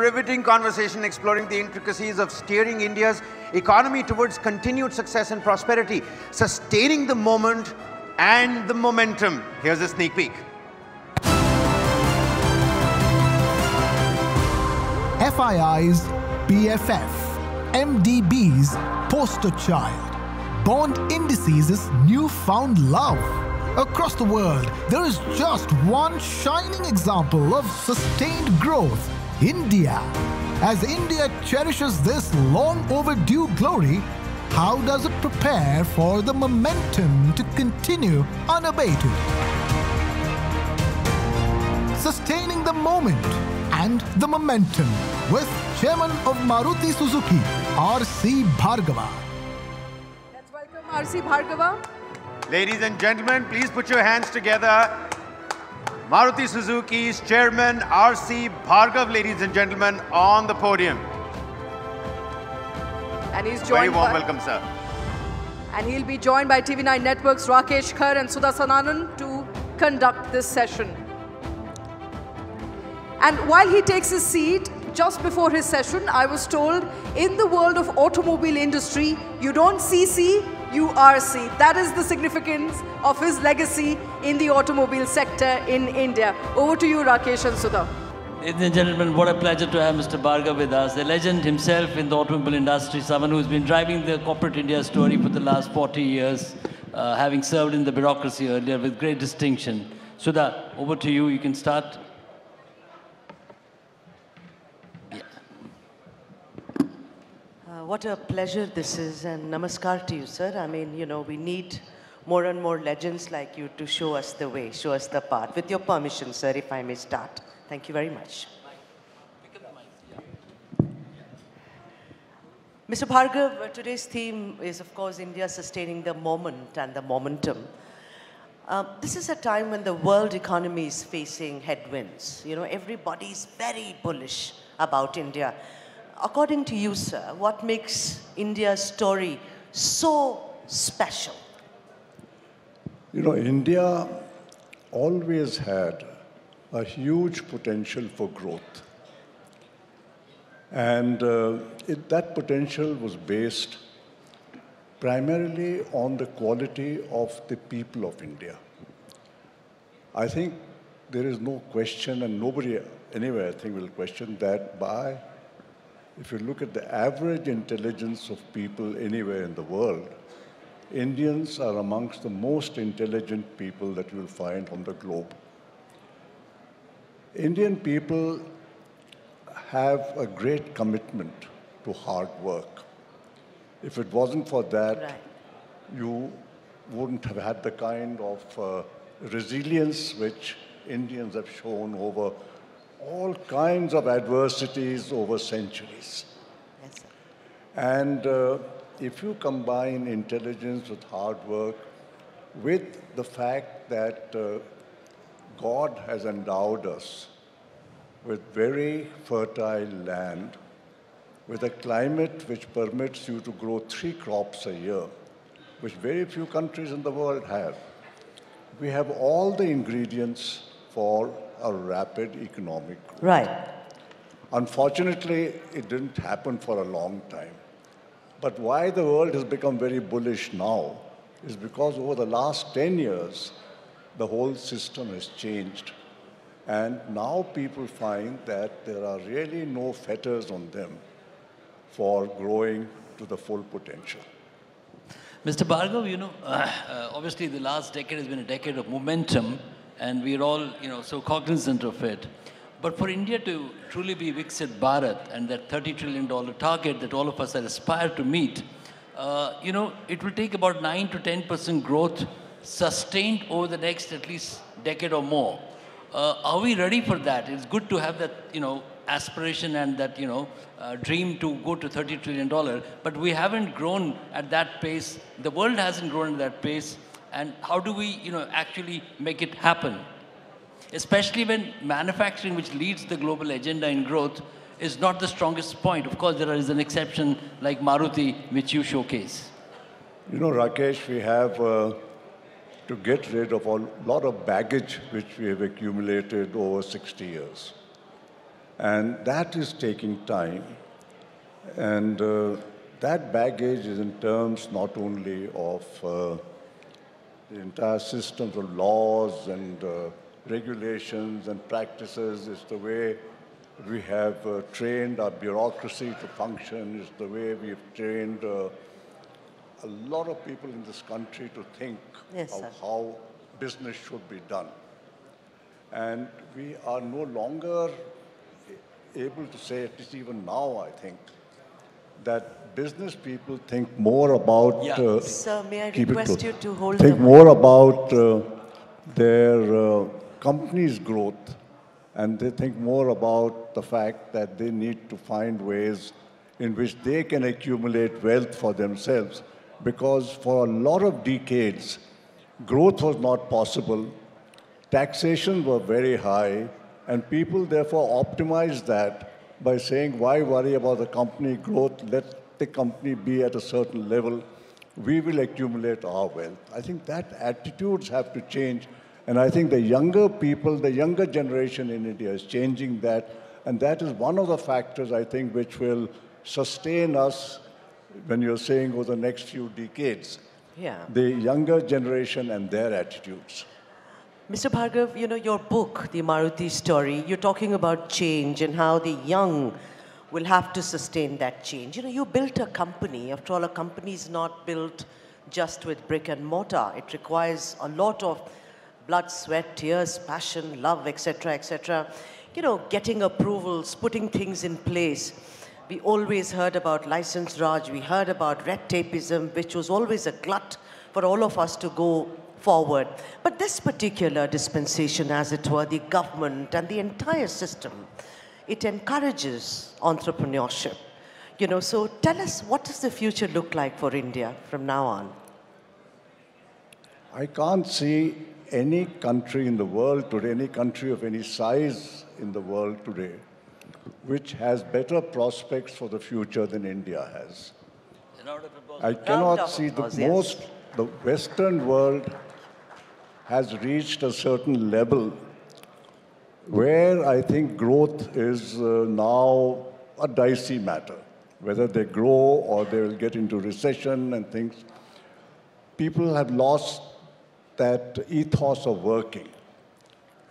riveting conversation exploring the intricacies of steering India's economy towards continued success and prosperity, sustaining the moment and the momentum. Here's a sneak peek. FII's BFF, MDB's poster child, bond indices' newfound love. Across the world, there is just one shining example of sustained growth: India. As India cherishes this long overdue glory, how does it prepare for the momentum to continue unabated? Sustaining the moment and the momentum with Chairman of Maruti Suzuki, R.C. Bhargava. Let's welcome R.C. Bhargava. Ladies and gentlemen, please put your hands together. Maruti Suzuki's Chairman R.C. Bhargava, ladies and gentlemen, on the podium. And he's Very joined warm welcome, sir. And he'll be joined by TV9 Network's Rakesh Khar and Sudha Sananan to conduct this session. And while he takes his seat, just before his session, I was told, in the world of automobile industry, you don't CC, you RC. That is the significance of his legacy in the automobile sector in India. Over to you, Rakesh and Sudha. Ladies and gentlemen, what a pleasure to have Mr. Bhargava with us, a legend himself in the automobile industry, someone who's been driving the corporate India story for the last 40 years, having served in the bureaucracy earlier with great distinction. Sudha, over to you. You can start. What a pleasure this is, and namaskar to you, sir. I mean, you know, we need more and more legends like you to show us the way, show us the path. With your permission, sir, if I may start. Thank you very much. Mr. Bhargava, today's theme is, of course, India sustaining the moment and the momentum. This is a time when the world economy is facing headwinds. You know, everybody's very bullish about India. According to you, sir, what makes India's story so special? You know, India always had a huge potential for growth. And that potential was based primarily on the quality of the people of India. I think there is no question, and nobody anywhere, I think, will question that if you look at the average intelligence of people anywhere in the world, Indians are amongst the most intelligent people that you will find on the globe. Indian people have a great commitment to hard work. If it wasn't for that, right, you wouldn't have had the kind of resilience which Indians have shown over all kinds of adversities over centuries. Yes, sir. And if you combine intelligence with hard work, with the fact that God has endowed us with very fertile land, with a climate which permits you to grow 3 crops a year, which very few countries in the world have, we have all the ingredients for a rapid economic growth. Right. Unfortunately, it didn't happen for a long time. But why the world has become very bullish now is because over the last 10 years, the whole system has changed. And now people find that there are really no fetters on them for growing to the full potential. Mr. Bhargava, you know, obviously the last decade has been a decade of momentum, and we're all, you know, so cognizant of it. But for India to truly be Viksit Bharat and that $30 trillion target that all of us aspire to meet, you know, it will take about 9 to 10% growth sustained over the next at least decade or more. Are we ready for that? It's good to have that, you know, aspiration and that, you know, dream to go to $30 trillion, but we haven't grown at that pace. The world hasn't grown at that pace. And how do we, you know, actually make it happen? Especially when manufacturing, which leads the global agenda in growth, is not the strongest point. Of course, there is an exception like Maruti, which you showcase. You know, Rakesh, we have to get rid of a lot of baggage which we have accumulated over 60 years. And that is taking time. And that baggage is in terms not only of the entire systems of laws and regulations and practices. It's the way we have trained our bureaucracy to function. It's the way we've trained a lot of people in this country to think of how business should be done. And we are no longer able to say, at least even now, I think, that business people think more about Sir, may I request you to hold think more about their company's growth, and they think more about the fact that they need to find ways in which they can accumulate wealth for themselves, because for a lot of decades growth was not possible, taxation were very high, and people therefore optimized that by saying, why worry about the company growth? Let the company be at a certain level. We will accumulate our wealth. I think that attitudes have to change. And I think the younger people, the younger generation in India is changing that. And that is one of the factors, I think, which will sustain us when you're saying over the next few decades. The younger generation and their attitudes. Mr. Bhargav, you know, your book, The Maruti Story, you're talking about change and how the young will have to sustain that change. You know, you built a company. After all, a company is not built just with brick and mortar. It requires a lot of blood, sweat, tears, passion, love, etc., etc. You know, getting approvals, putting things in place. We always heard about license Raj. We heard about red tapeism, which was always a glut for all of us to go forward. But this particular dispensation, as it were, the government and the entire system, it encourages entrepreneurship. You know, so tell us, what does the future look like for India from now on? I can't see any country in the world today, any country of any size in the world today, which has better prospects for the future than India has. I cannot see the Western world has reached a certain level where I think growth is now a dicey matter. Whether they grow or they will get into recession and things. People have lost that ethos of working.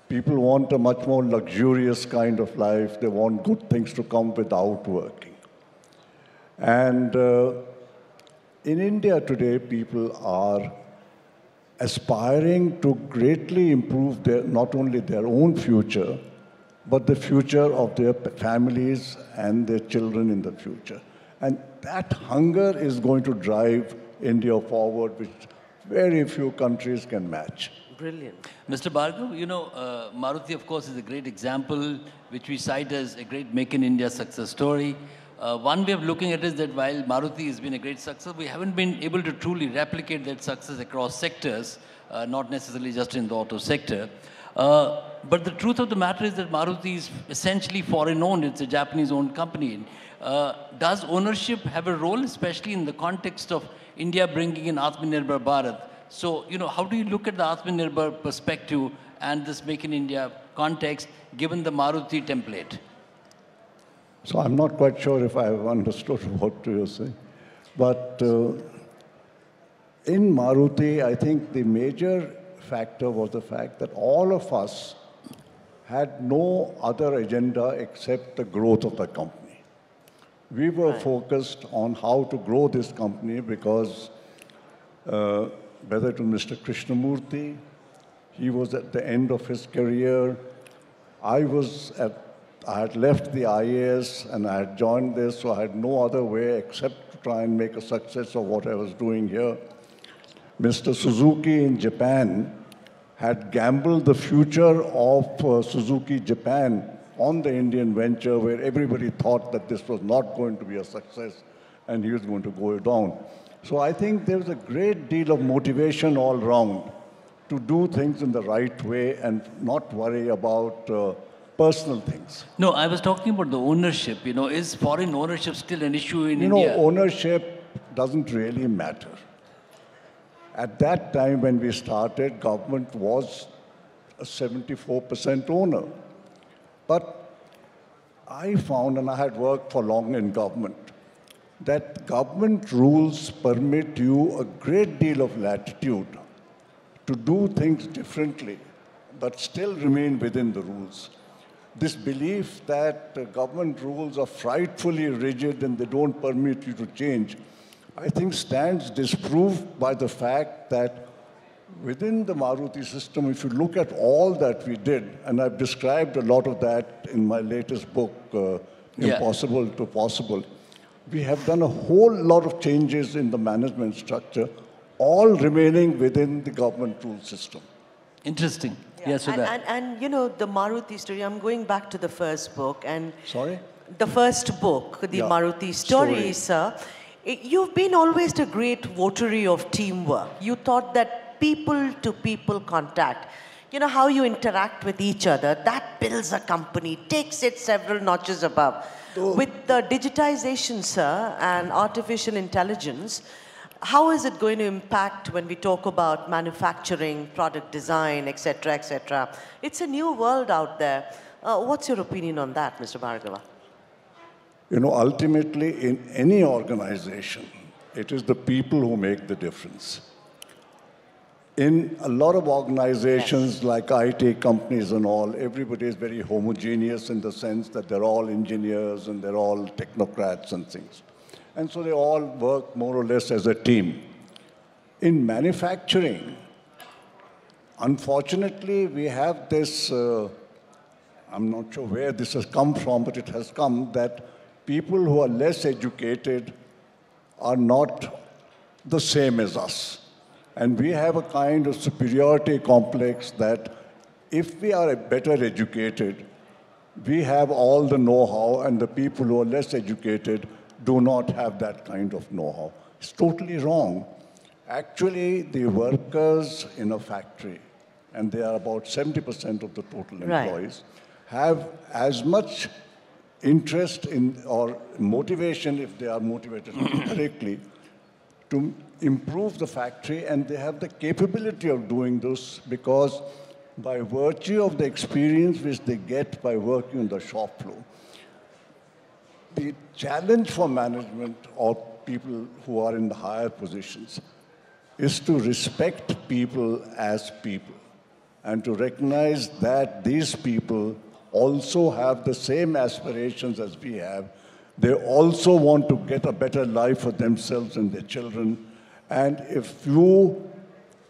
People want a much more luxurious kind of life. They want good things to come without working. And in India today, people are aspiring to greatly improve not only their own future, but the future of their families and their children in the future. And that hunger is going to drive India forward, which very few countries can match. Brilliant. Mr. Bhargav, you know, Maruti, of course, is a great example, which we cite as a great Make in India success story. One way of looking at it is that while Maruti has been a great success, we haven't been able to truly replicate that success across sectors, not necessarily just in the auto sector. But the truth of the matter is that Maruti is essentially foreign-owned. It's a Japanese-owned company. Does ownership have a role, especially in the context of India bringing in Atmanirbhar Bharat? So, you know, how do you look at the Atmanirbhar perspective and this Make in India context, given the Maruti template? So I'm not quite sure if I have understood what you're saying. But in Maruti, I think the major factor was the fact that all of us had no other agenda except the growth of the company. We were focused on how to grow this company because whether it was Mr. Krishnamurthy, he was at the end of his career. I had left the IAS and I had joined this, so I had no other way except to try and make a success of what I was doing here. Mr. Suzuki in Japan had gambled the future of Suzuki Japan on the Indian venture, where everybody thought that this was not going to be a success and he was going to go down. So I think there was a great deal of motivation all round to do things in the right way and not worry about personal things. No, I was talking about the ownership. You know, is foreign ownership still an issue in India? You know, ownership doesn't really matter. At that time when we started, government was a 74% owner. But I found, and I had worked for long in government, that government rules permit you a great deal of latitude to do things differently, but still remain within the rules. This belief that government rules are frightfully rigid and they don't permit you to change, I think stands disproved by the fact that within the Maruti system, if you look at all that we did, and I've described a lot of that in my latest book, Impossible to Possible, we have done a whole lot of changes in the management structure, all remaining within the government rule system. Interesting. Yeah. Yes, and you know, the Maruti story, I'm going back to the first book. And Sorry? The first book, the Maruti story, sir. You've been always a great votary of teamwork. You thought that people-to-people contact, you know, how you interact with each other, that builds a company, takes it several notches above. With the digitization, sir, and artificial intelligence, how is it going to impact when we talk about manufacturing, product design, et cetera, It's a new world out there. What's your opinion on that, Mr. Bhargava? You know, ultimately, in any organization, it is the people who make the difference. In a lot of organizations like IT companies and all, everybody is very homogeneous in the sense that they're all engineers and they're all technocrats and things. And so they all work more or less as a team. In manufacturing, unfortunately, we have this, I'm not sure where this has come from, but it has come that people who are less educated are not the same as us. And we have a kind of superiority complex that if we are better educated, we have all the know-how, and the people who are less educated do not have that kind of know-how. It's totally wrong. Actually, the workers in a factory, and they are about 70% of the total employees, have as much interest in or motivation, if they are motivated correctly, to improve the factory, and they have the capability of doing this because by virtue of the experience which they get by working on the shop floor. The challenge for management or people who are in the higher positions is to respect people as people and to recognize that these people also have the same aspirations as we have. They also want to get a better life for themselves and their children. And if you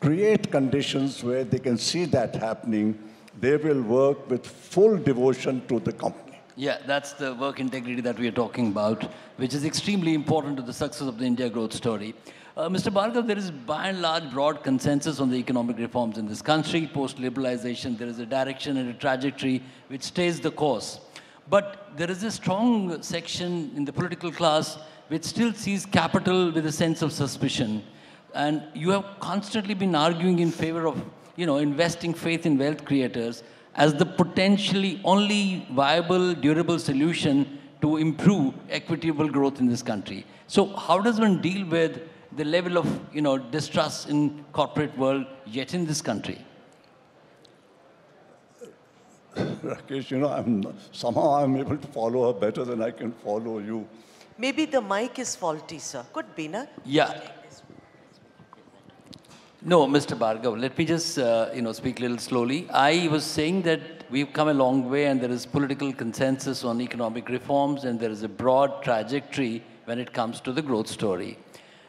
create conditions where they can see that happening, they will work with full devotion to the company. Yeah, that's the work integrity that we are talking about, which is extremely important to the success of the India growth story. Mr. Bhargav, there is by and large broad consensus on the economic reforms in this country. Post-liberalization, there is a direction and a trajectory which stays the course. But there is a strong section in the political class which still sees capital with a sense of suspicion. And you have constantly been arguing in favor of, investing faith in wealth creators as the potentially only viable, durable solution to improve equitable growth in this country. So how does one deal with the level of, distrust in corporate world yet in this country? Rakesh, somehow I'm able to follow her better than I can follow you. Maybe the mic is faulty, sir. Could be, no? Yeah. No, Mr. Bhargav, let me just, speak a little slowly. I was saying that we've come a long way and there is political consensus on economic reforms and there is a broad trajectory when it comes to the growth story.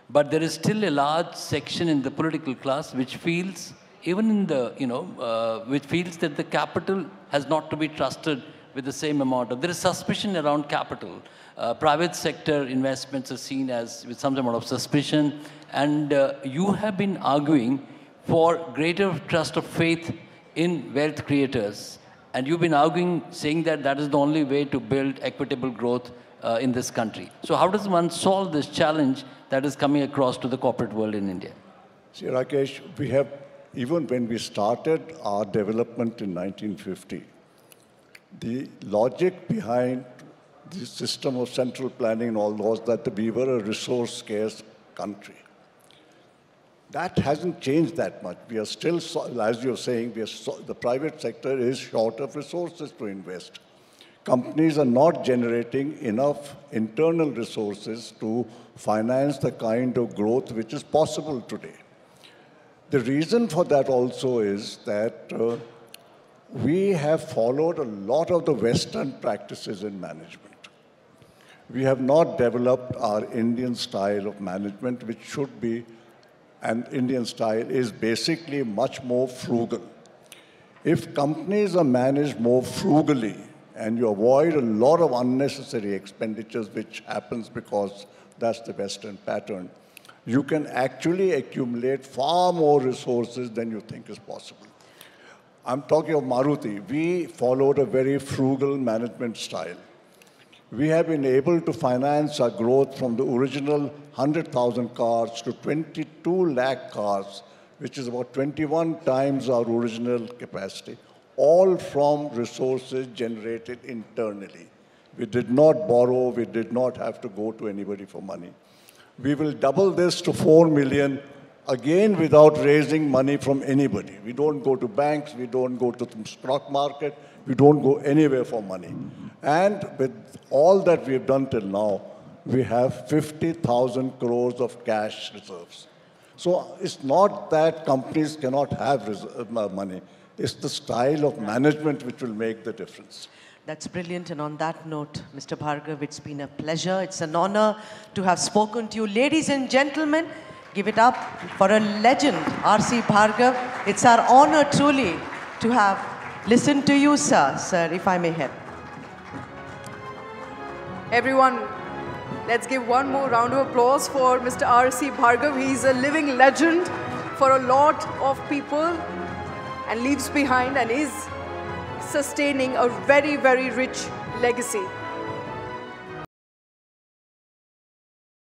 But there is still a large section in the political class which feels, even in the, which feels that the capital has not to be trusted with the same amount of, there is suspicion around capital. Private sector investments are seen as with some amount of suspicion. And you have been arguing for greater trust of faith in wealth creators. And you've been arguing, saying that that is the only way to build equitable growth in this country. So how does one solve this challenge that is coming across to the corporate world in India? See, Rakesh, we have, even when we started our development in 1950, the logic behind the system of central planning and all was that we were a resource-scarce country. That hasn't changed that much. We are still, as you're saying, the private sector is short of resources to invest. companies are not generating enough internal resources to finance the kind of growth which is possible today. The reason for that also is that we have followed a lot of the Western practices in management. We have not developed our Indian style of management, which should be, and Indian style is basically much more frugal. If companies are managed more frugally and you avoid a lot of unnecessary expenditures, which happens because that's the Western pattern, you can actually accumulate far more resources than you think is possible. I'm talking of Maruti. We followed a very frugal management style. We have been able to finance our growth from the original 100,000 cars to 22 lakh cars, which is about 21 times our original capacity, all from resources generated internally. We did not borrow, we did not have to go to anybody for money. We will double this to 4 million, again without raising money from anybody. We don't go to banks, we don't go to the stock market, we don't go anywhere for money. And with all that we've done till now, we have 50,000 crores of cash reserves. So it's not that companies cannot have money. It's the style of management which will make the difference. That's brilliant. And on that note, Mr. Bhargav, it's been a pleasure. It's an honor to have spoken to you. Ladies and gentlemen, give it up for a legend, R.C. Bhargav. It's our honor truly to have listened to you, sir. Sir, if I may help. Everyone, let's give one more round of applause for Mr. R.C. Bhargav. He's a living legend for a lot of people and leaves behind and is sustaining a very, very rich legacy.